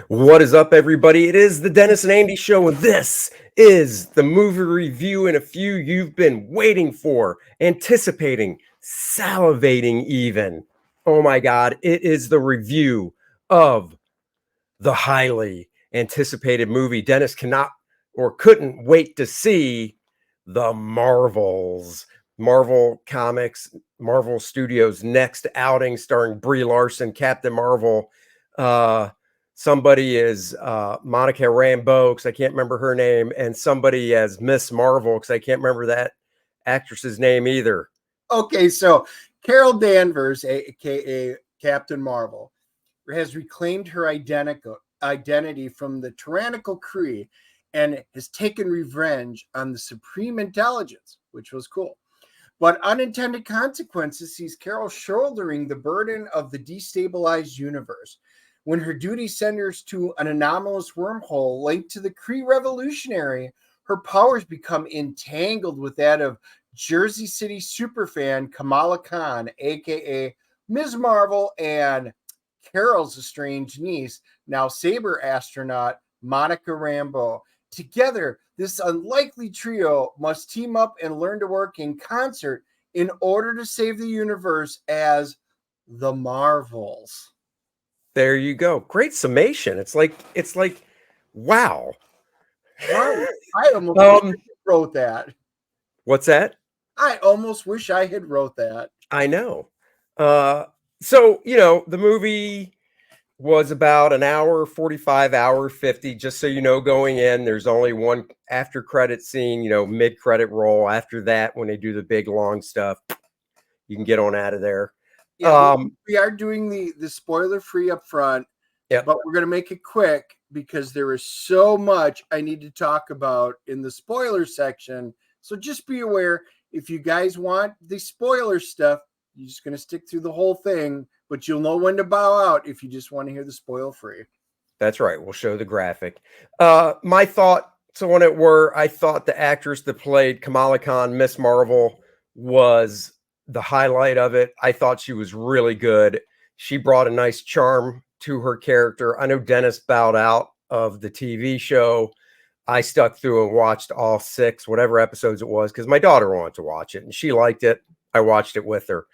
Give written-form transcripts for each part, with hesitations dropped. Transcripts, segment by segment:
What is up, everybody? It is the Dennis and Andy Show, and this is the movie review in a few you've been waiting for, anticipating, salivating even. Oh my God, it is the review of the highly anticipated movie Dennis cannot or couldn't wait to see, The Marvels. Marvel Comics, Marvel Studios' next outing starring Brie Larson, Captain Marvel. Uh, Somebody is Monica Rambeau, because I can't remember her name, and somebody as Miss Marvel, because I can't remember that actress's name either. Okay, so Carol Danvers, aka Captain Marvel, has reclaimed her identity from the tyrannical Cre and has taken revenge on the Supreme Intelligence, which was cool. But unintended consequences sees Carol shouldering the burden of the destabilized universe when her duty centers to an anomalous wormhole linked to the Kree Revolutionary. Her powers become entangled with that of Jersey City superfan Kamala Khan, aka Ms. Marvel, and Carol's estranged niece, now Saber astronaut Monica Rambeau. Together, this unlikely trio must team up and learn to work in concert in order to save the universe as the Marvels. There you go. Great summation. It's like, wow. Wow, I almost wish I Um, wrote that. what's that? I almost wish I had wrote that. I know. So, the movie was about an hour 45, hour 50. Just so you know, going in, there's only one after credit scene, mid credit roll. After that, when they do the big long stuff, you can get on out of there. Yeah, we are doing the spoiler free up front, Yep. but we're going to make it quick because there is so much I need to talk about in the spoiler section. So just be aware, if you guys want the spoiler stuff, you're just going to stick through the whole thing, but you'll know when to bow out if you just want to hear the spoil free. That's right. We'll show the graphic. My thoughts on it were, I thought the actress that played Kamala Khan, Miss Marvel, was the highlight of it. I thought she was really good. She brought a nice charm to her character. I know Dennis bowed out of the TV show. I stuck through and watched all 6, whatever episodes it was, because my daughter wanted to watch it and she liked it. I watched it with her.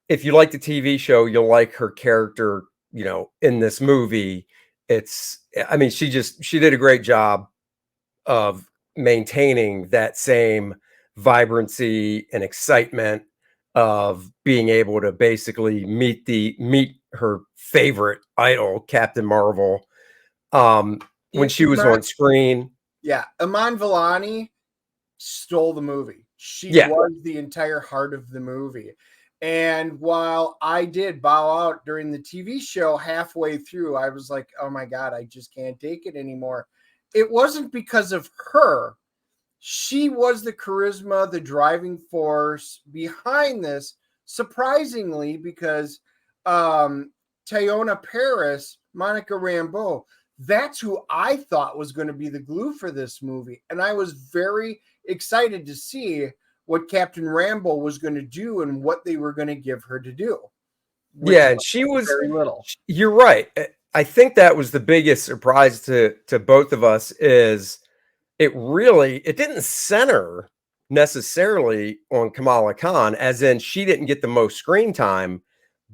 If you like the TV show, you'll like her character, in this movie. She did a great job of maintaining that same vibrancy and excitement of being able to basically meet her favorite idol, Captain Marvel, when she was on screen. Yeah, Iman Vellani stole the movie. She was the entire heart of the movie. And while I did bow out during the TV show halfway through, I was like, oh my God, I just can't take it anymore. It wasn't because of her. She was the charisma, the driving force behind this, surprisingly, because Teyonah Parris, Monica Rambeau, that's who I thought was going to be the glue for this movie. And I was very excited to see what Captain Rambeau was going to do and what they were going to give her to do. Yeah, and she was very little. You're right. I think that was the biggest surprise to both of us, is it didn't center necessarily on Kamala Khan, as in she didn't get the most screen time,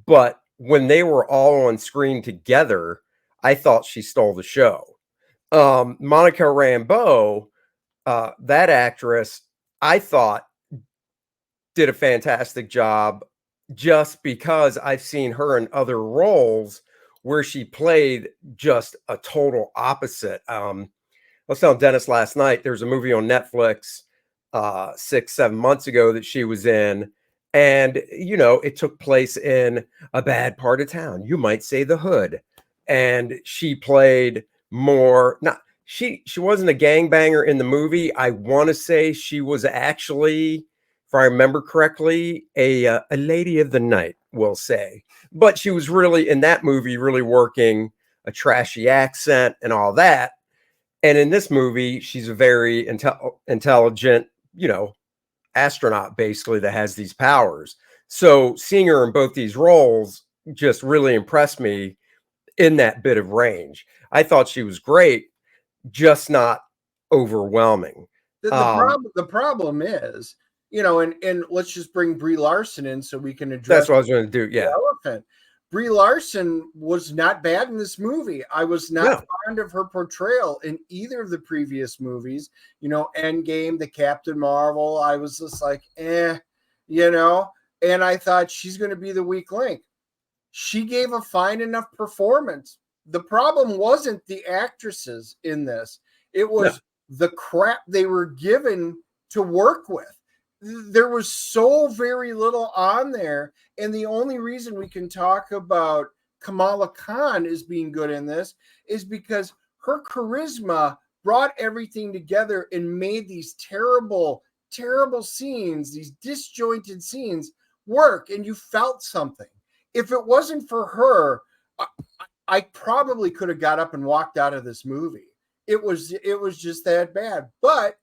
but when they were all on screen together, I thought she stole the show. Monica Rambeau, that actress, I thought did a fantastic job, just because I've seen her in other roles where she played just a total opposite. I was telling Dennis last night, there's a movie on Netflix 6-7 months ago that she was in, and it took place in a bad part of town, you might say the hood, and she played more, not she wasn't a gangbanger in the movie. I want to say she was actually, if I remember correctly, a lady of the night, we'll say. But she was really, in that movie, really working a trashy accent and all that. And in this movie, she's a very intelligent, astronaut, basically, that has these powers. So seeing her in both these roles just really impressed me. in that bit of range. I thought she was great, just not overwhelming. The problem is, and let's just bring Brie Larson in so we can That's address what I was going to do. the Yeah. elephant. Brie Larson was not bad in this movie. I was not No. fond of her portrayal in either of the previous movies. Endgame, the Captain Marvel. I was just like, and I thought she's going to be the weak link. She gave a fine enough performance. The problem wasn't the actresses in this. It No. was the crap they were given to work with. There was so very little on there. And the only reason we can talk about Kamala Khan as being good in this is because her charisma brought everything together and made these terrible, terrible scenes, these disjointed scenes work, and you felt something. If it wasn't for her, I probably could have got up and walked out of this movie. It was just that bad. But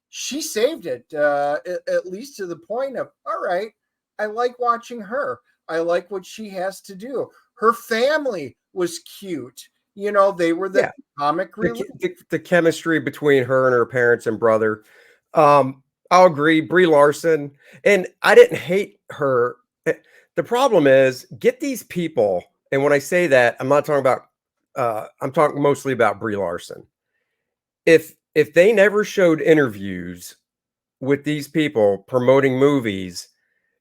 she saved it, at least to the point of, all right, I like watching her. I like what she has to do. Her family was cute. They were the comic relief. The chemistry between her and her parents and brother. I'll agree. Brie Larson, and I didn't hate her. The problem is, get these people, and when I say that, I'm not talking about. I'm talking mostly about Brie Larson. If they never showed interviews with these people promoting movies,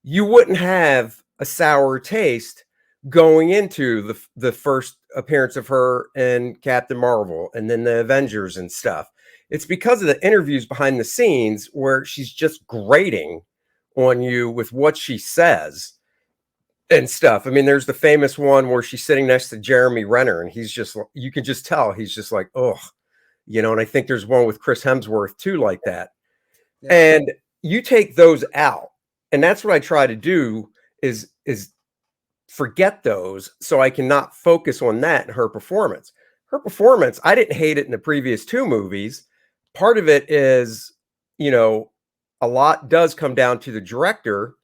you wouldn't have a sour taste going into the first appearance of her in Captain Marvel and then the Avengers and stuff. It's because of the interviews behind the scenes where she's just grating on you with what she says and stuff. I mean, there's the famous one where she's sitting next to Jeremy Renner, and he's just, you can just tell he's just like, oh, and I think there's one with Chris Hemsworth too, like that. Yeah. And you take those out, and that's what I try to do is forget those so I cannot focus on that in her performance. Her performance, I didn't hate it in the previous two movies. Part of it is, a lot does come down to the director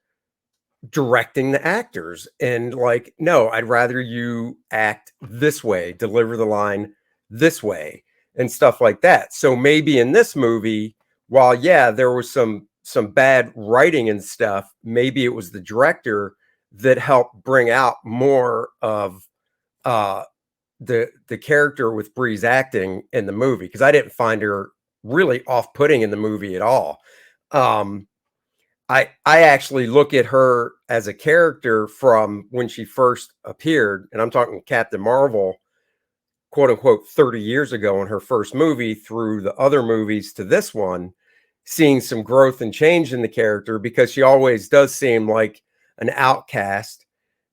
directing the actors, and like, no, I'd rather you act this way, deliver the line this way, and stuff like that. So maybe in this movie, while there was some bad writing and stuff, maybe it was the director that helped bring out more of the character with Brie's acting in the movie, because I didn't find her really off-putting in the movie at all. I actually look at her as a character from when she first appeared, and I'm talking Captain Marvel, quote unquote, 30 years ago in her first movie, through the other movies to this one, seeing some growth and change in the character, because she always does seem like an outcast,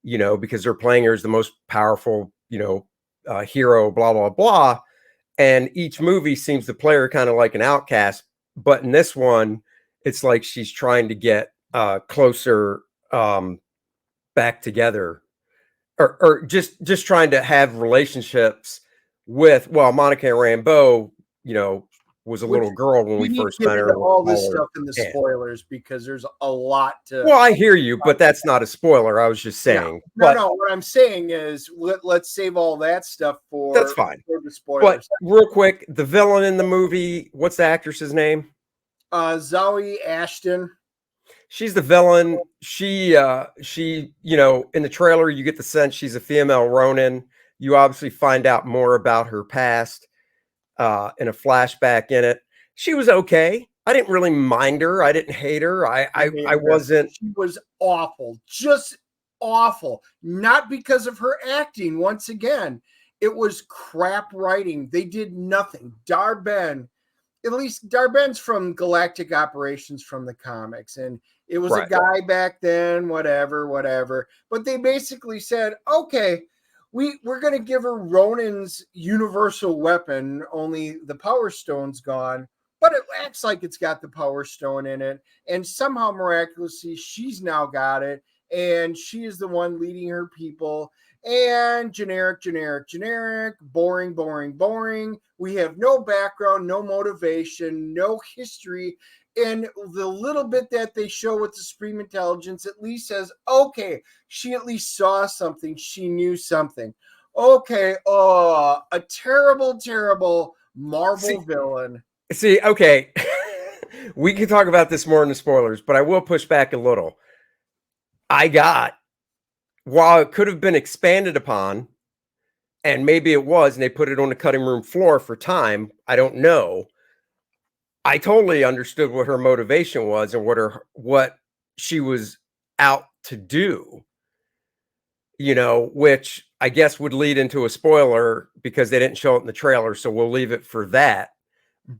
because they're playing her as the most powerful, hero, blah, blah, blah. And each movie seems to play her kind of like an outcast. But in this one, it's like she's trying to get closer back together, or just trying to have relationships with, Monica Rambeau, was a little girl when we first met her. All this stuff in the spoilers, because there's a lot to. Well, I hear you, but that's not a spoiler. I was just saying. Yeah. No. What I'm saying is, let's save all that stuff for. That's fine. For the spoilers. But real quick, the villain in the movie, what's the actress's name? Zoe Ashton. She's the villain. She, in the trailer, you get the sense she's a female Ronin. You obviously find out more about her past in a flashback in it. She was okay. I didn't really mind her. I didn't hate her. I wasn't. She was awful. Just awful. Not because of her acting. Once again, it was crap writing. They did nothing. Dar-Benn, at least Dar-Benn's from Galactic Operations from the comics, and it was a guy back then, whatever. But they basically said, okay, we're going to give her Ronin's universal weapon, only the Power Stone's gone, but it acts like it's got the Power Stone in it. And somehow, miraculously, she's now got it, and she is the one leading her people. And generic, boring. We have no background, no motivation, no history. And the little bit that they show with the Supreme Intelligence at least says, okay, she at least saw something. She knew something. Okay. Oh, a terrible, terrible Marvel villain. See, okay. We can talk about this more in the spoilers, but I will push back a little. I got, while it could have been expanded upon, and maybe it was, and they put it on the cutting room floor for time, I don't know. I totally understood what her motivation was and what she was out to do, which I guess would lead into a spoiler because they didn't show it in the trailer, so we'll leave it for that.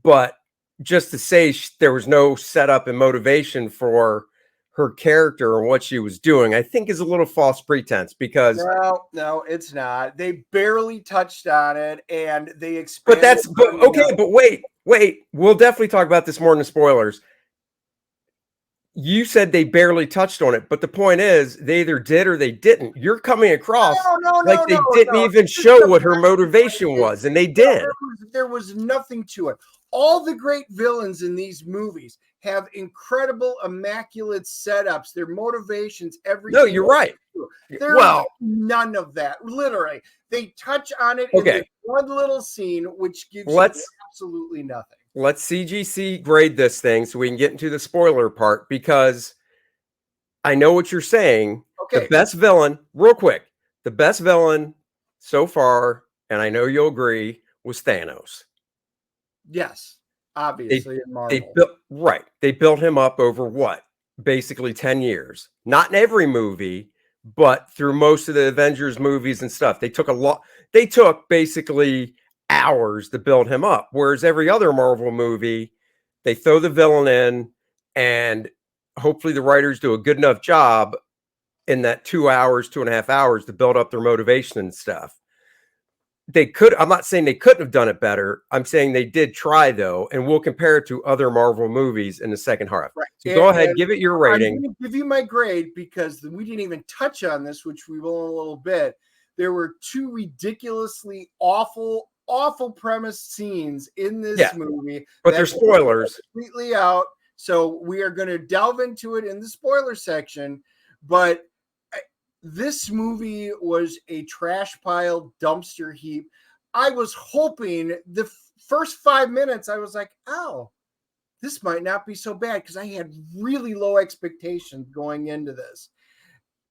But just to say there was no setup and motivation for her character and what she was doing, I think is a little false pretense because No, it's not. They barely touched on it, and they but expanded. okay, but wait, we'll definitely talk about this more in the spoilers. You said they barely touched on it, but the point is they either did or they didn't. You're coming across like they didn't even show what her motivation was, and they did. There was nothing to it. All the great villains in these movies have incredible, immaculate setups, their motivations, everything. No, you're right. There's none of that. Literally, they touch on it in this one little scene, which gives you absolutely nothing. Let's CGC grade this thing so we can get into the spoiler part, because I know what you're saying. Okay. The best villain, real quick, the best villain so far, and I know you'll agree, was Thanos. Yes, obviously in Marvel. They built him up over what? Basically 10 years. Not in every movie, but through most of the Avengers movies and stuff. They took basically hours to build him up. Whereas every other Marvel movie, they throw the villain in, and hopefully the writers do a good enough job in that 2 hours, 2.5 hours to build up their motivation and stuff. I'm not saying they couldn't have done it better. I'm saying they did try, though, and we'll compare it to other Marvel movies in the second half. Right. So go ahead, give it your rating. I'm going to give you my grade because we didn't even touch on this, which we will in a little bit. There were two ridiculously awful premise scenes in this movie. But they're spoilers. Completely out. So we are going to delve into it in the spoiler section. But this movie was a trash pile dumpster heap. I was hoping the first 5 minutes, I was like, oh, this might not be so bad, because I had really low expectations going into this.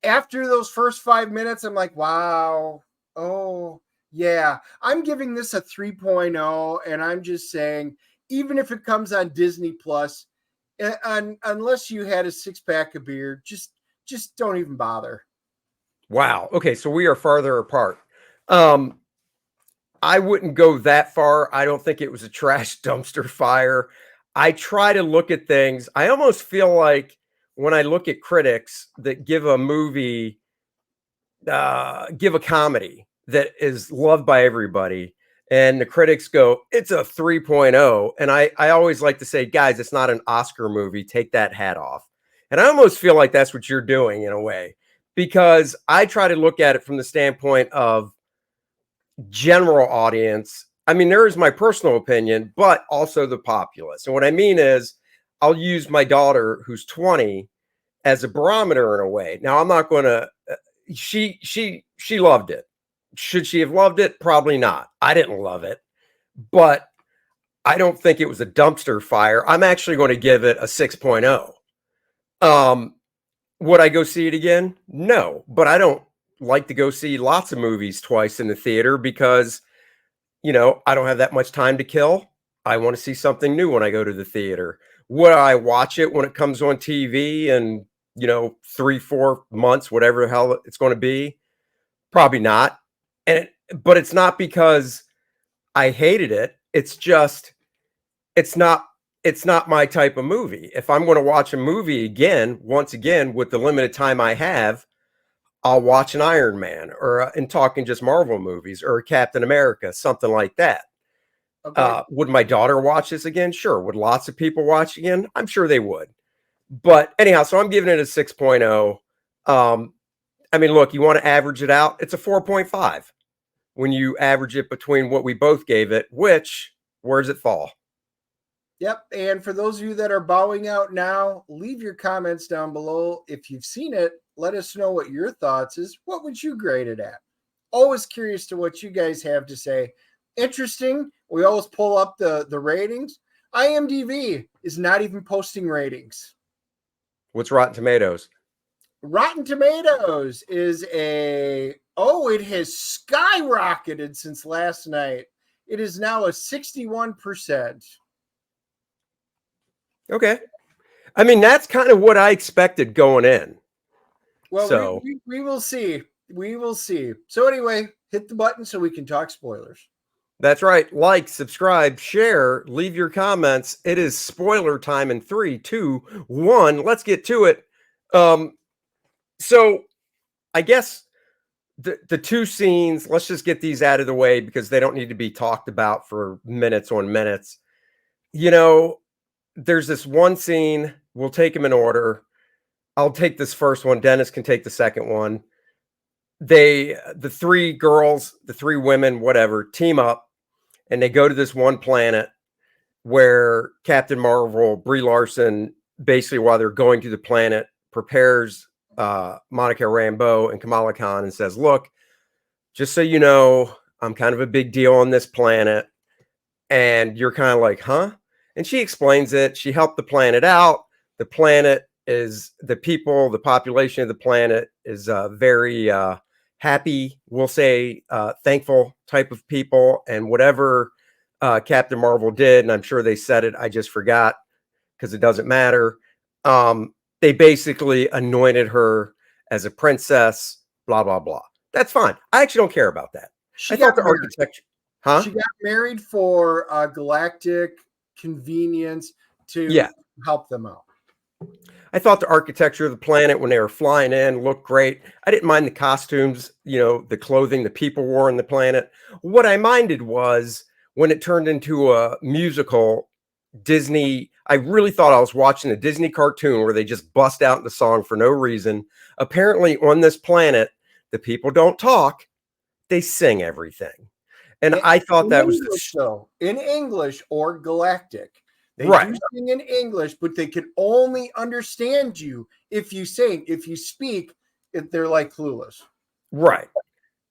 After those first 5 minutes, I'm like, wow. Oh, yeah. I'm giving this a 3.0, and I'm just saying, even if it comes on Disney Plus, unless you had a 6-pack of beer, just don't even bother. Wow. Okay, so we are farther apart. I wouldn't go that far. I don't think it was a trash dumpster fire. I try to look at things. I almost feel like when I look at critics that give a movie, give a comedy that is loved by everybody, and the critics go, it's a 3.0. And I always like to say, guys, it's not an Oscar movie. Take that hat off. And I almost feel like that's what you're doing in a way, because I try to look at it from the standpoint of general audience. I mean, there is my personal opinion, but also the populace. And what I mean is, I'll use my daughter, who's 20, as a barometer in a way. Now, I'm not going to. She loved it. Should she have loved it? Probably not. I didn't love it, but I don't think it was a dumpster fire. I'm actually going to give it a 6.0. Would I go see it again? No, but I don't like to go see lots of movies twice in the theater because, I don't have that much time to kill. I want to see something new when I go to the theater. Would I watch it when it comes on TV and, 3-4 months, whatever the hell it's going to be? Probably not. But it's not because I hated it. It's just, it's not my type of movie. If I'm going to watch a movie once again, with the limited time I have, I'll watch an Iron Man, or in talking just Marvel movies, or Captain America, something like that. Okay. Would my daughter watch this again? Sure. Would lots of people watch again? I'm sure they would. But anyhow, so I'm giving it a 6.0. I mean, look, you want to average it out, it's a 4.5. When you average it between what we both gave it, where does it fall? Yep. And for those of you that are bowing out now, leave your comments down below. If you've seen it, let us know what your thoughts is. What would you grade it at? always curious to what you guys have to say. Interesting. We always pull up the ratings. IMDb is not even posting ratings. What's Rotten Tomatoes? Rotten Tomatoes is it has skyrocketed since last night. It is now a 61%. Okay. I mean, that's kind of what I expected going in. Well, so we will see. We will see. So anyway, hit the button so we can talk spoilers. That's right. Like, subscribe, share, leave your comments. It is spoiler time in 3, 2, 1. Let's get to it. So I guess the two scenes, let's just get these out of the way because they don't need to be talked about for minutes on minutes. You know, there's this one scene. We'll take them in order. I'll take this first one. Dennis can take the second one. The three girls, the three women, whatever, team up and they go to this one planet where Captain Marvel, Brie Larson, basically while they're going to the planet, prepares Monica Rambeau and Kamala Khan and says, look, just so you know, I'm kind of a big deal on this planet. And you're kind of like, huh? And she explains it. She helped the planet out. The planet is the people, the population of the planet is very happy, we'll say thankful type of people. And whatever Captain Marvel did, and I'm sure they said it, I just forgot because it doesn't matter. They basically anointed her as a princess, blah, blah, blah. That's fine. I actually don't care about that. I thought the architecture, huh? She got married for galactic convenience to help them out. I thought the architecture of the planet when they were flying in looked great. I didn't mind the costumes, you know, the clothing the people wore on the planet. What I minded was when it turned into a musical Disney. I really thought I was watching a Disney cartoon where they just bust out into song for no reason. Apparently on this planet, the people don't talk, they sing everything. And I thought that was in English or galactic. They right. do sing in English, but they can only understand you if you sing. If you speak, they're like clueless. Right.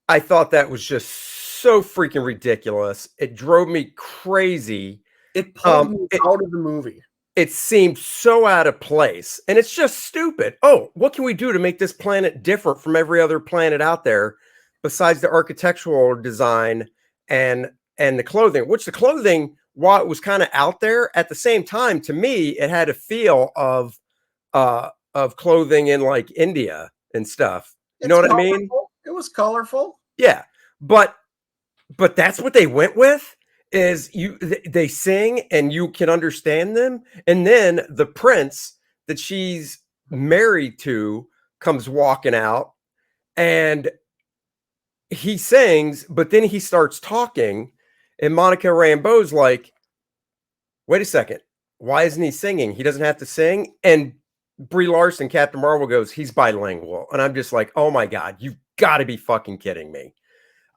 I thought that was just so freaking ridiculous. It drove me crazy. It pulled me out of the movie. It seemed so out of place. And it's just stupid. Oh, what can we do to make this planet different from every other planet out there besides the architectural design and the clothing? Which the clothing, while it was kind of out there, at the same time, to me, it had a feel of clothing in like India and stuff. You know what I mean? It was colorful. Yeah. But that's what they went with is they sing and you can understand them. And then the prince that she's married to comes walking out and he sings, but then he starts talking. And Monica Rambeau's like, wait a second, why isn't he singing? He doesn't have to sing. And Brie Larson, Captain Marvel, goes, he's bilingual. And I'm just like, oh my God, you've got to be fucking kidding me.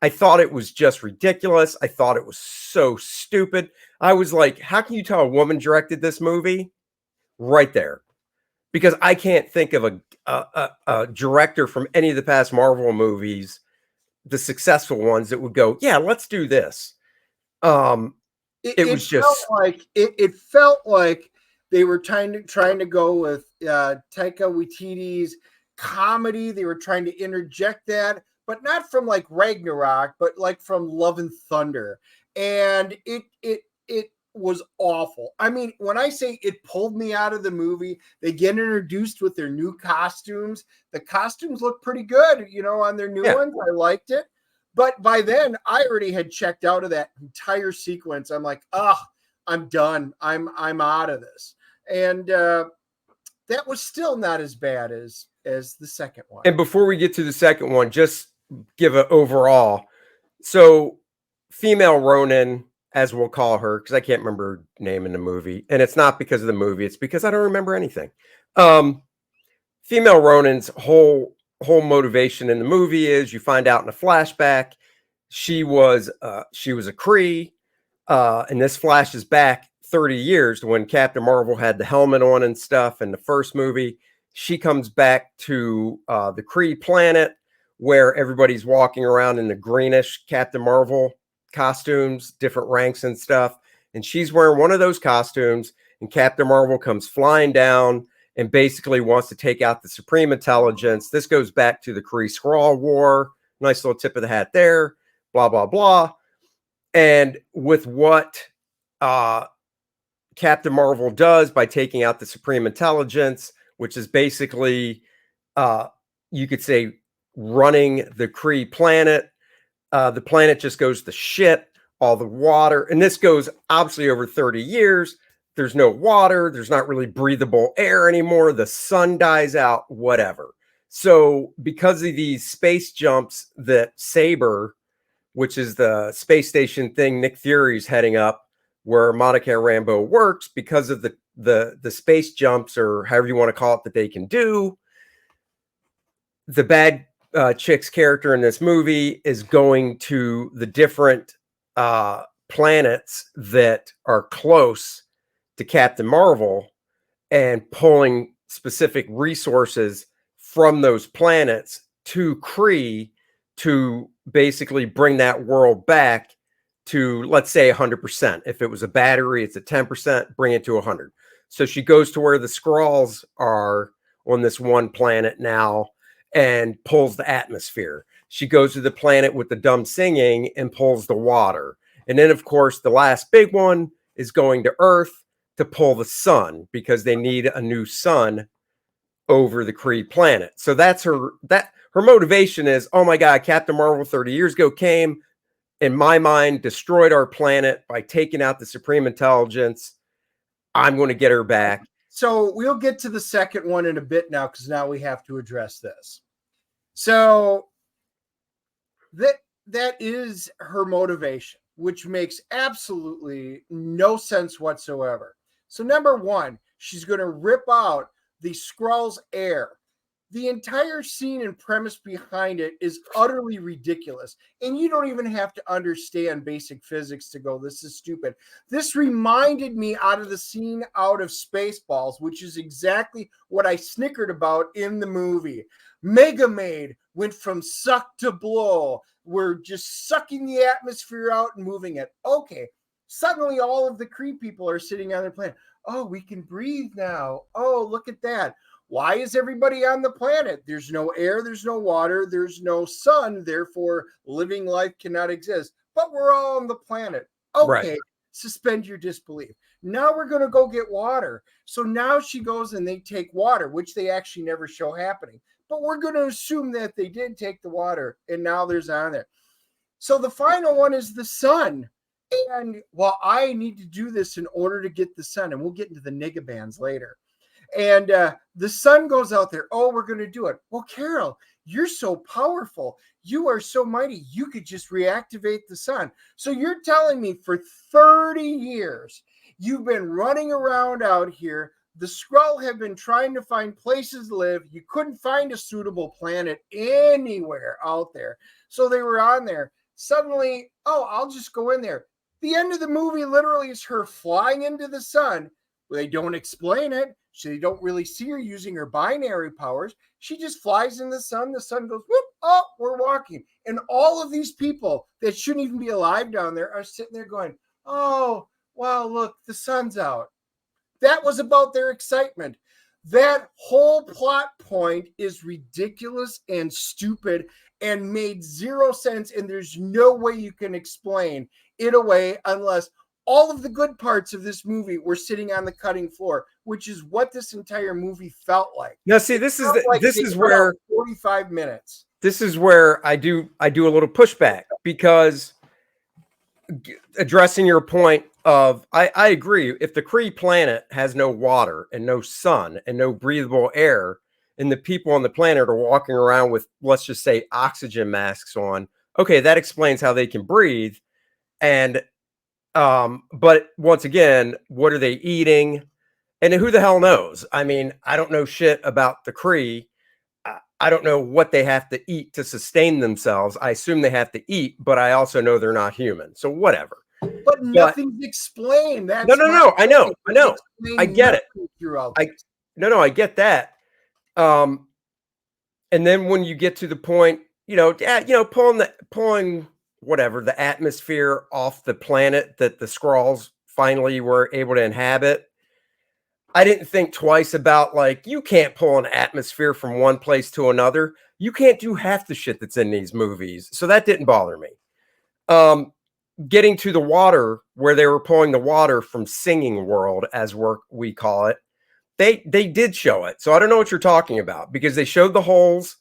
I thought it was just ridiculous. I thought it was so stupid. I was like, how can you tell a woman directed this movie? Right there. Because I can't think of a director from any of the past Marvel movies, the successful ones, that would go, yeah, let's do this. It was just like it felt like they were trying to go with Taika Waititi's comedy. They were trying to interject that, but not from like Ragnarok, but like from Love and Thunder. And it was awful. I mean, when I say it pulled me out of the movie, they get introduced with their new costumes. The costumes look pretty good, you know, on their new ones. I liked it. But by then, I already had checked out of that entire sequence. I'm like, I'm done. I'm out of this. And that was still not as bad as the second one. And before we get to the second one, just give an overall. So female Ronin, as we'll call her, because I can't remember her name in the movie. And it's not because of the movie. It's because I don't remember anything. Female Ronin's whole motivation in the movie is, you find out in a flashback, she was a Cree, and this flashes back 30 years to when Captain Marvel had the helmet on and stuff in the first movie. She comes back to the Cre Planet where everybody's walking around in the greenish Captain Marvel costumes, different ranks and stuff. And she's wearing one of those costumes, and Captain Marvel comes flying down and basically wants to take out the Supreme Intelligence. This goes back to the Kree Skrull War. Nice little tip of the hat there. Blah, blah, blah. And with what Captain Marvel does by taking out the Supreme Intelligence, which is basically, you could say, running the Cre Planet. The planet just goes to shit, all the water. And this goes obviously over 30 years. There's no water. There's not really breathable air anymore. The sun dies out, whatever. So because of these space jumps that Saber, which is the space station thing Nick Fury's heading up, where Monica Rambeau works, because of the space jumps, or however you want to call it, that they can do, the bad chick's character in this movie is going to the different planets that are close to Captain Marvel and pulling specific resources from those planets to Kree to basically bring that world back to, let's say, 100%. If it was a battery, it's at 10%, bring it to 100. So she goes to where the Skrulls are on this one planet now and pulls the atmosphere. She goes to the planet with the dumb singing and pulls the water. And then, of course, the last big one is going to Earth to pull the sun, because they need a new sun over the Cre Planet. So that's her motivation is, oh my God, Captain Marvel 30 years ago came, in my mind, destroyed our planet by taking out the Supreme Intelligence. I'm going to get her back. So we'll get to the second one in a bit now, because now we have to address this. So that is her motivation, which makes absolutely no sense whatsoever. So number one, she's going to rip out the Skrulls' air. The entire scene and premise behind it is utterly ridiculous. And you don't even have to understand basic physics to go, this is stupid. This reminded me out of the scene out of Spaceballs, which is exactly what I snickered about in the movie. Mega Maid went from suck to blow. We're just sucking the atmosphere out and moving it. Okay. Suddenly all of the Kree people are sitting on their planet. Oh, we can breathe now. Oh, look at that. Why is everybody on the planet? There's no air, there's no water, there's no sun, therefore living life cannot exist. But we're all on the planet. Okay, right. Suspend your disbelief. Now we're going to go get water. So now she goes and they take water, which they actually never show happening. But we're going to assume that they did take the water, and now there's on there. So the final one is the sun. And well, I need to do this in order to get the sun, and we'll get into the nigga bands later. And the sun goes out there. Oh, we're going to do it. Well, Carol, you're so powerful. You are so mighty. You could just reactivate the sun. So you're telling me for 30 years, you've been running around out here. The Skrull have been trying to find places to live. You couldn't find a suitable planet anywhere out there. So they were on there. Suddenly, oh, I'll just go in there. The end of the movie literally is her flying into the sun. They don't explain it. So they don't really see her using her binary powers. She just flies in the sun. The sun goes, whoop, oh, we're walking. And all of these people that shouldn't even be alive down there are sitting there going, oh, wow, look, the sun's out. That was about their excitement. That whole plot point is ridiculous and stupid and made zero sense. And there's no way you can explain it away unless all of the good parts of this movie were sitting on the cutting floor, which is what this entire movie felt like. Now, see, this is where 45 minutes. This is where I do a little pushback, because addressing your point of, I agree. If the Kree planet has no water and no sun and no breathable air, and the people on the planet are walking around with, let's just say, oxygen masks on, okay, that explains how they can breathe. And but once again, what are they eating? And who the hell knows? I mean, I don't know shit about the Kree. I don't know what they have to eat to sustain themselves. I assume they have to eat, but I also know they're not human. So whatever. But nothing's explained. That's no. I know. I get it. I get that. And then when you get to the point pulling whatever the atmosphere off the planet that the Skrulls finally were able to inhabit. I didn't think twice about like you can't pull an atmosphere from one place to another. You can't do half the shit that's in these movies, so that didn't bother me. Um, Getting to the water where they were pulling the water from Singing World, as we call it, they did show it. So I don't know what you're talking about because they showed the holes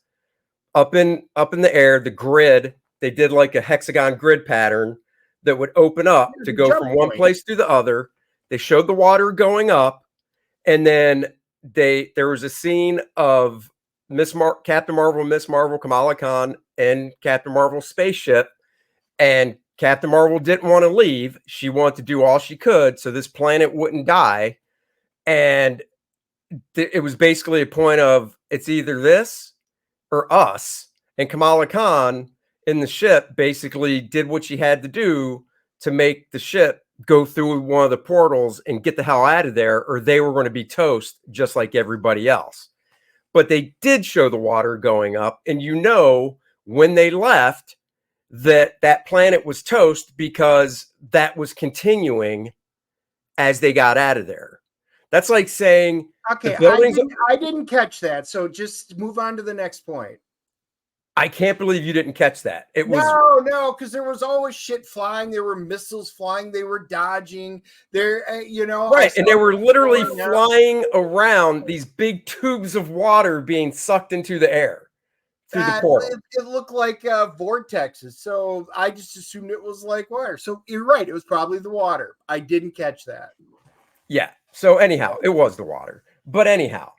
up in the air, the grid. They did like a hexagon grid pattern that would open up to go from one place to the other. They showed the water going up, and then there was a scene of Captain Marvel, Miss Marvel, Kamala Khan, and Captain Marvel's spaceship. And Captain Marvel didn't want to leave. She wanted to do all she could so this planet wouldn't die. And it was basically a point of it's either this or us. And Kamala Khan in the ship basically did what she had to do to make the ship go through one of the portals and get the hell out of there, or they were going to be toast just like everybody else. But they did show the water going up, and when they left that planet was toast because that was continuing as they got out of there. That's like saying, okay, I didn't catch that. So just move on to the next point. I can't believe you didn't catch that. No, because there was always shit flying. There were missiles flying. They were dodging. Right, and they were literally flying around these big tubes of water being sucked into the air through the portal. It looked like vortexes, so I just assumed it was like water. So you're right. It was probably the water. I didn't catch that. Yeah. So anyhow, it was the water. But anyhow,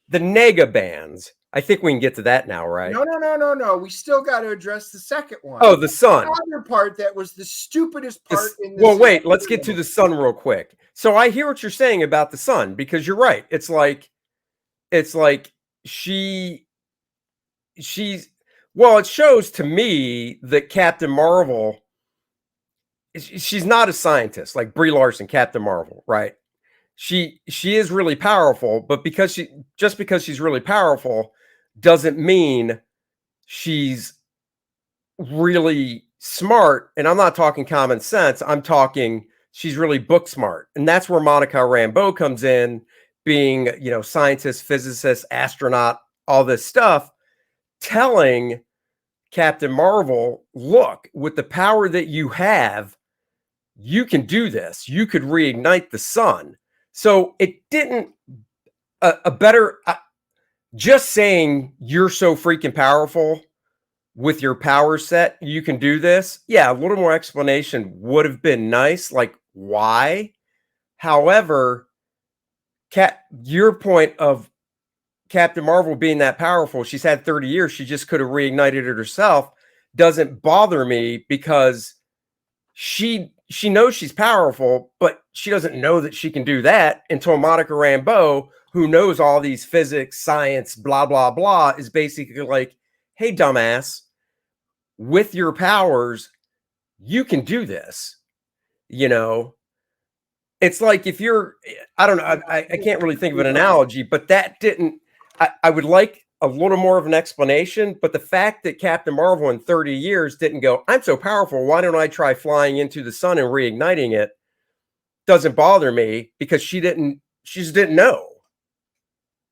the nega bands. I think we can get to that now, right? No. We still got to address the second one. Oh, the sun. The other part that was the stupidest part in this. Well, wait, let's get to the sun real quick. So I hear what you're saying about the sun because you're right. It's like she's it shows to me that Captain Marvel, she's not a scientist like Brie Larson, Captain Marvel, right? She is really powerful, but because she's really powerful doesn't mean she's really smart. And I'm not talking common sense. I'm talking she's really book smart. And that's where Monica Rambeau comes in, being, scientist, physicist, astronaut, all this stuff, telling Captain Marvel, look, with the power that you have, you can do this. You could reignite the sun. So it didn't just saying you're so freaking powerful with your power set, you can do this. Yeah, a little more explanation would have been nice. Like, why? However, your point of Captain Marvel being that powerful, she's had 30 years, she just could have reignited it herself, doesn't bother me because she knows she's powerful, but she doesn't know that she can do that until Monica Rambeau, who knows all these physics, science, blah, blah, blah, is basically like, hey, dumbass, with your powers, you can do this. It's like if you're, I don't know, I can't really think of an analogy, but that didn't, I would like a little more of an explanation, but the fact that Captain Marvel in 30 years didn't go, I'm so powerful, why don't I try flying into the sun and reigniting it, doesn't bother me because she just didn't know.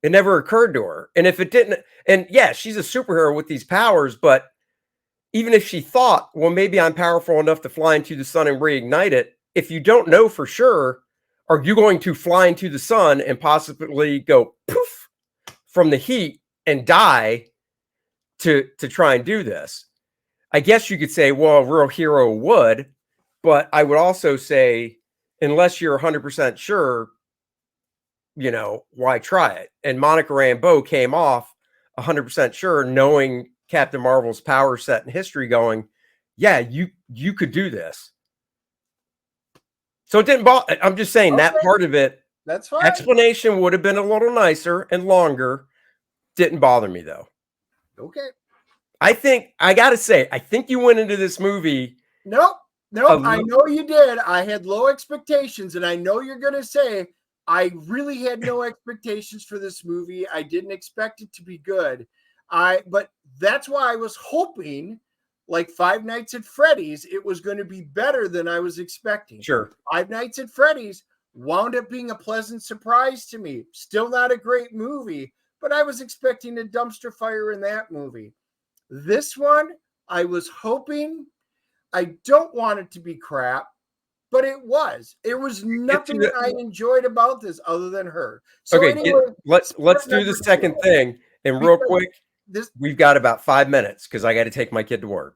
It never occurred to her. And if it didn't, and yeah, she's a superhero with these powers, but even if she thought, well, maybe I'm powerful enough to fly into the sun and reignite it, if you don't know for sure, are you going to fly into the sun and possibly go poof from the heat and die to try and do this? I guess you could say, well, a real hero would, but I would also say, unless you're 100% sure, why try it? And Monica Rambeau came off 100% sure, knowing Captain Marvel's power set and history, going, yeah, you could do this. So it didn't bother. I'm just saying that part of it, that's fine. Explanation would have been a little nicer and longer. Didn't bother me though. Okay. I gotta say, I think you went into this movie. Nope. I know you did. I had low expectations, and I know you're gonna say I really had no expectations for this movie. I didn't expect it to be good. But that's why I was hoping, like Five Nights at Freddy's, it was going to be better than I was expecting. Sure. Five Nights at Freddy's wound up being a pleasant surprise to me. Still not a great movie, but I was expecting a dumpster fire in that movie. This one, I was hoping, I don't want it to be crap, but it was. There was nothing that I enjoyed about this other than her. So okay, anyway, let's do the second thing. And real quick, we've got about 5 minutes because I got to take my kid to work.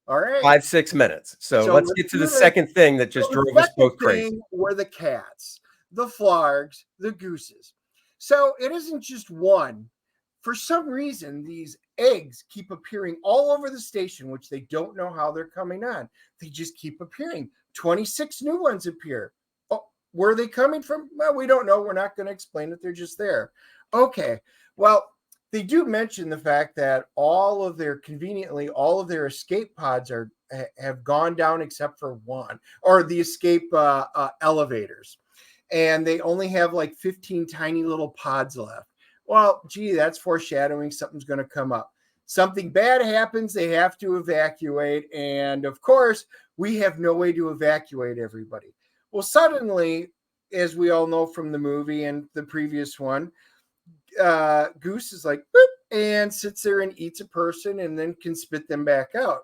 All right. 5-6 minutes. So let's get to the second thing that just drove us both crazy. Were the cats, the flargs, the gooses. So it isn't just one. For some reason, these eggs keep appearing all over the station, which they don't know how they're coming on. They just keep appearing. 26 new ones appear. Oh, where are they coming from? Well, we don't know. We're not going to explain it. They're just there. Okay. Well, they do mention the fact that all of their escape pods have gone down except for one, or the escape elevators, and they only have like 15 tiny little pods left. Well, gee, that's foreshadowing something's going to come up. Something bad happens, they have to evacuate, and of course, we have no way to evacuate everybody. Well, suddenly, as we all know from the movie and the previous one, Goose is like, boop, and sits there and eats a person and then can spit them back out.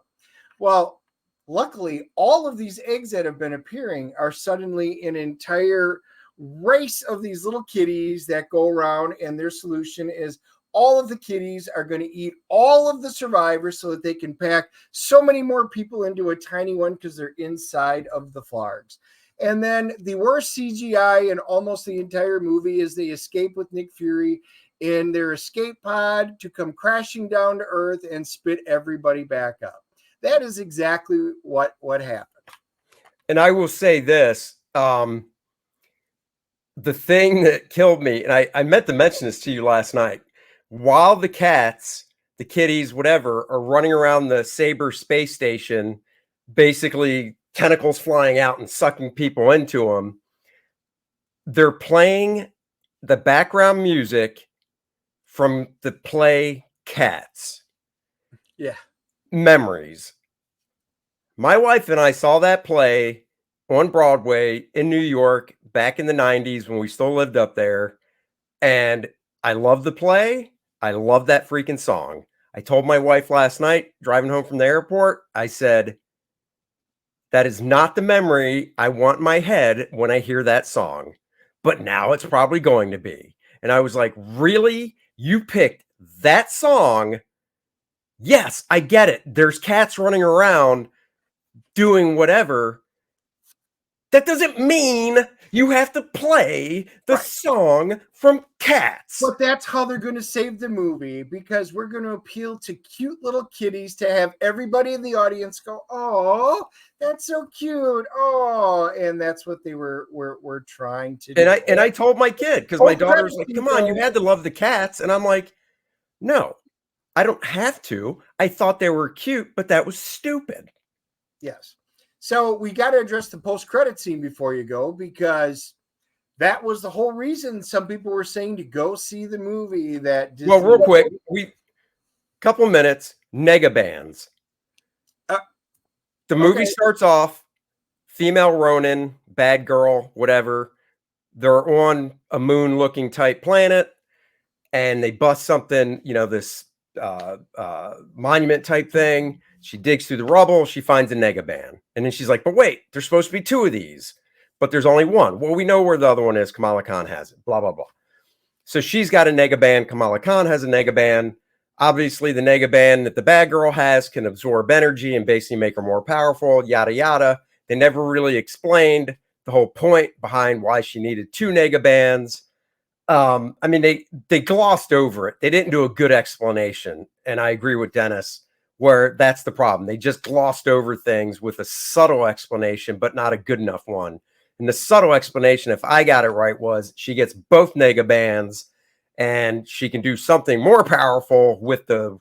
Well, luckily, all of these eggs that have been appearing are suddenly an entire race of these little kitties that go around, and their solution is all of the kitties are going to eat all of the survivors so that they can pack so many more people into a tiny one because they're inside of the flargs. And then the worst CGI in almost the entire movie is they escape with Nick Fury in their escape pod to come crashing down to Earth and spit everybody back up. That is exactly what happened. And I will say this, the thing that killed me, and I meant to mention this to you last night, while the cats, the kitties, whatever, are running around the Sabre space station, basically tentacles flying out and sucking people into them, they're playing the background music from the play Cats. Yeah. Memories. My wife and I saw that play on Broadway in New York back in the 90s when we still lived up there. And I love the play. I love that freaking song. I told my wife last night, driving home from the airport, I said, that is not the memory I want in my head when I hear that song. But now it's probably going to be. And I was like, really? You picked that song? Yes, I get it. There's cats running around doing whatever. That doesn't mean you have to play the song from Cats. But that's how they're going to save the movie, because we're going to appeal to cute little kitties to have everybody in the audience go, oh, that's so cute. Oh, and that's what they were trying to do. And I told my kid, because my daughter's like, come on, you had to love the cats. And I'm like, no, I don't have to. I thought they were cute, but that was stupid. Yes. So we got to address the post-credit scene before you go, because that was the whole reason some people were saying to go see the movie. That Disney, well, real quick, couple minutes, nega bands. The movie starts off, female Ronin, bad girl, whatever. They're on a moon-looking type planet, and they bust something, this monument type thing. She digs through the rubble. She finds a nega band. And then she's like, but wait, there's supposed to be two of these, but there's only one. Well, we know where the other one is. Kamala Khan has it, blah, blah, blah. So she's got a nega band. Kamala Khan has a nega band. Obviously, the nega band that the bad girl has can absorb energy and basically make her more powerful, yada, yada. They never really explained the whole point behind why she needed two nega bands. I mean, they glossed over it. They didn't do a good explanation. And I agree with Dennis, where that's the problem. They just glossed over things with a subtle explanation, but not a good enough one. And the subtle explanation, if I got it right, was she gets both nega bands and she can do something more powerful with the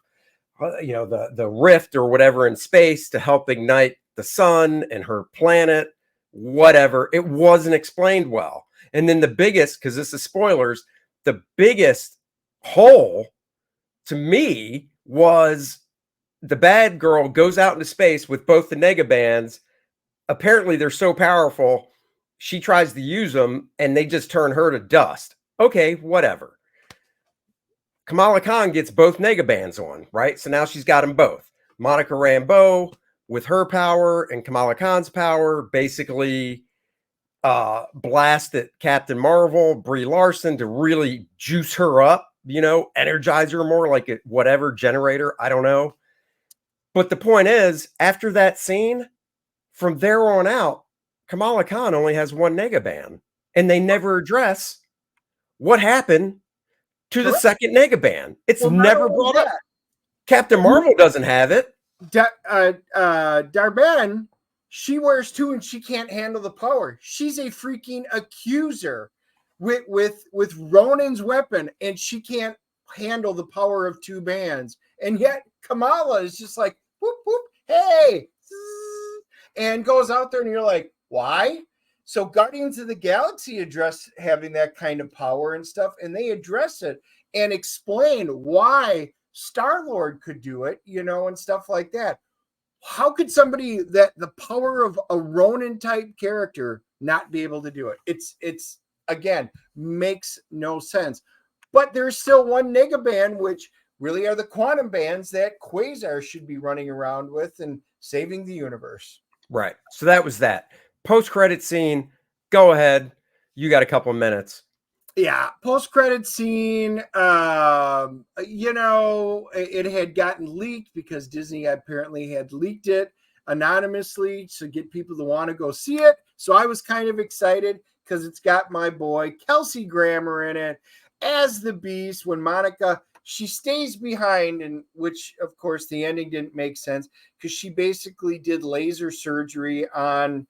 rift or whatever in space to help ignite the sun and her planet, whatever. It wasn't explained well. And then the biggest, because this is spoilers, the biggest hole to me was the bad girl goes out into space with both the negabands. Apparently, they're so powerful, she tries to use them and they just turn her to dust. Okay, whatever. Kamala Khan gets both negabands on, right? So now she's got them both. Monica Rambeau with her power and Kamala Khan's power basically blast at Captain Marvel, Brie Larson to really juice her up, energize her more like a whatever generator. I don't know. But the point is, after that scene, from there on out, Kamala Khan only has one negaband, and they never address what happened to the Correct. second negaband. It's Well, never brought up. Captain Marvel doesn't have it. Darben, she wears two and she can't handle the power. She's a freaking accuser with Ronin's weapon, and she can't handle the power of two bands. And yet Kamala is just like, whoop, whoop, hey, and goes out there, and you're like, why? So Guardians of the Galaxy address having that kind of power and stuff, and they address it and explain why Star-Lord could do it, and stuff like that. How could somebody that the power of a Ronin type character not be able to do it? It's again, makes no sense. But there's still one negaband, which really are the quantum bands that Quasar should be running around with and saving the universe. Right. So that was that. Post-credit scene. Go ahead. You got a couple of minutes. Yeah, post-credit scene, it had gotten leaked because Disney apparently had leaked it anonymously to get people to want to go see it. So I was kind of excited because it's got my boy Kelsey Grammer in it as the Beast. When Monica, she stays behind, and which, of course, the ending didn't make sense because she basically did laser surgery on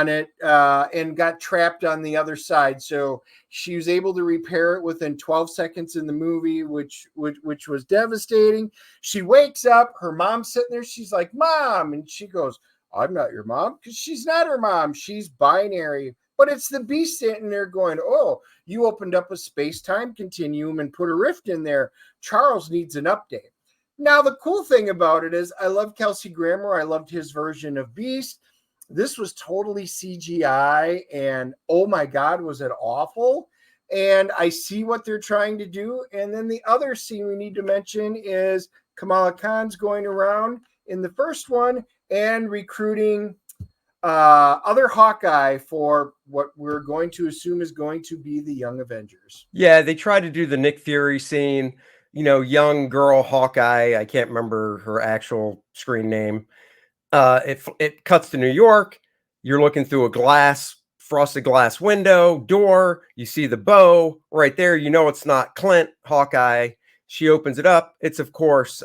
it and got trapped on the other side. So she was able to repair it within 12 seconds in the movie, which was devastating. She wakes up, her mom's sitting there. She's like, Mom. And she goes, I'm not your mom, because she's not her mom. She's binary. But it's the Beast sitting there going, oh, you opened up a space-time continuum and put a rift in there. Charles needs an update. Now, the cool thing about it is I love Kelsey Grammer. I loved his version of Beast. This was totally CGI, and oh my God, was it awful? And I see what they're trying to do. And then the other scene we need to mention is Kamala Khan's going around in the first one and recruiting other Hawkeye for what we're going to assume is going to be the Young Avengers. Yeah, they tried to do the Nick Fury scene, young girl Hawkeye. I can't remember her actual screen name. It cuts to New York. You're looking through a frosted glass window door. You see the bow right there. It's not Clint, Hawkeye. She opens it up. It's, of course,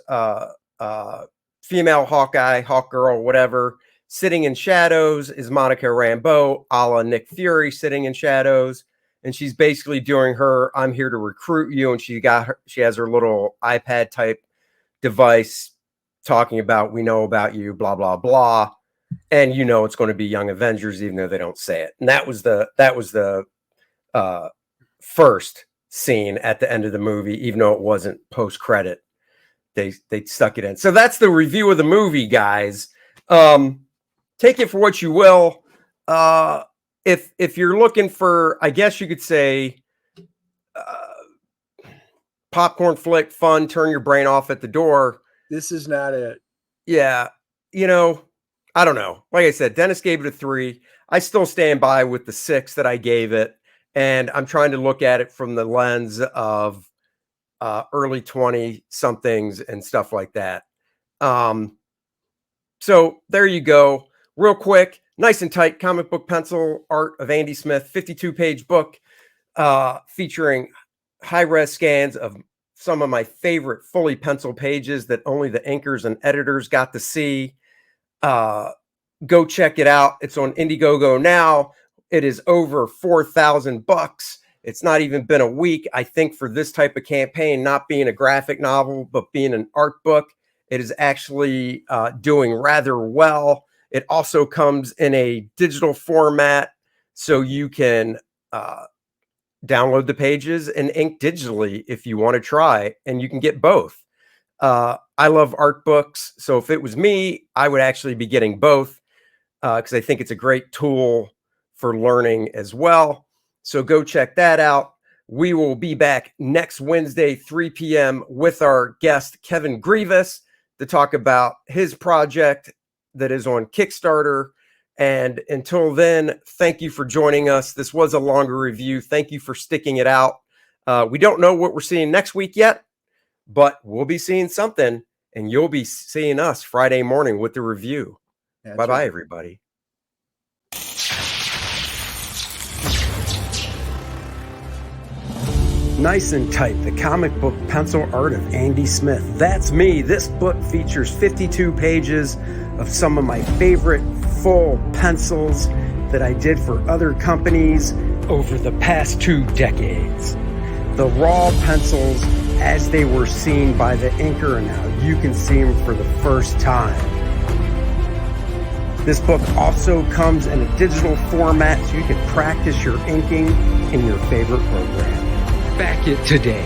female Hawkeye, Hawk Girl, whatever. Sitting in shadows is Monica Rambeau, a la Nick Fury, sitting in shadows. And she's basically doing her, I'm here to recruit you. And she has her little iPad type device talking about, we know about you, blah, blah, blah. And it's going to be Young Avengers, even though they don't say it. And that was the first scene at the end of the movie, even though it wasn't post-credit. They stuck it in. So that's the review of the movie, guys. Take it for what you will. If you're looking for, I guess you could say, popcorn flick, fun, turn your brain off at the door, this is not it. Yeah. I don't know. Like I said, Dennis gave it a 3. I still stand by with the 6 that I gave it. And I'm trying to look at it from the lens of early 20 somethings and stuff like that. So there you go. Real quick, nice and tight comic book pencil art of Andy Smith, 52-page book featuring high-res scans of some of my favorite fully penciled pages that only the inkers and editors got to see. Go check it out. It's on Indiegogo now. It is over $4,000. It's not even been a week. I think for this type of campaign, not being a graphic novel, but being an art book, it is actually doing rather well. It also comes in a digital format, so you can download the pages and ink digitally if you want to try, and you can get both. I love art books. So if it was me, I would actually be getting both because I think it's a great tool for learning as well. So go check that out. We will be back next Wednesday, 3 p.m. with our guest, Kevin Grievous, to talk about his project that is on Kickstarter. And until then, thank you for joining us. This was a longer review. Thank you for sticking it out. We don't know what we're seeing next week yet, but we'll be seeing something, and you'll be seeing us Friday morning with the review. Bye-bye, right. everybody. Nice and Tight, the comic book pencil art of Andy Smith. That's me. This book features 52 pages of some of my favorite full pencils that I did for other companies over the past 2 decades. The raw pencils as they were seen by the inker, and now you can see them for the first time. This book also comes in a digital format so you can practice your inking in your favorite program. Back it today.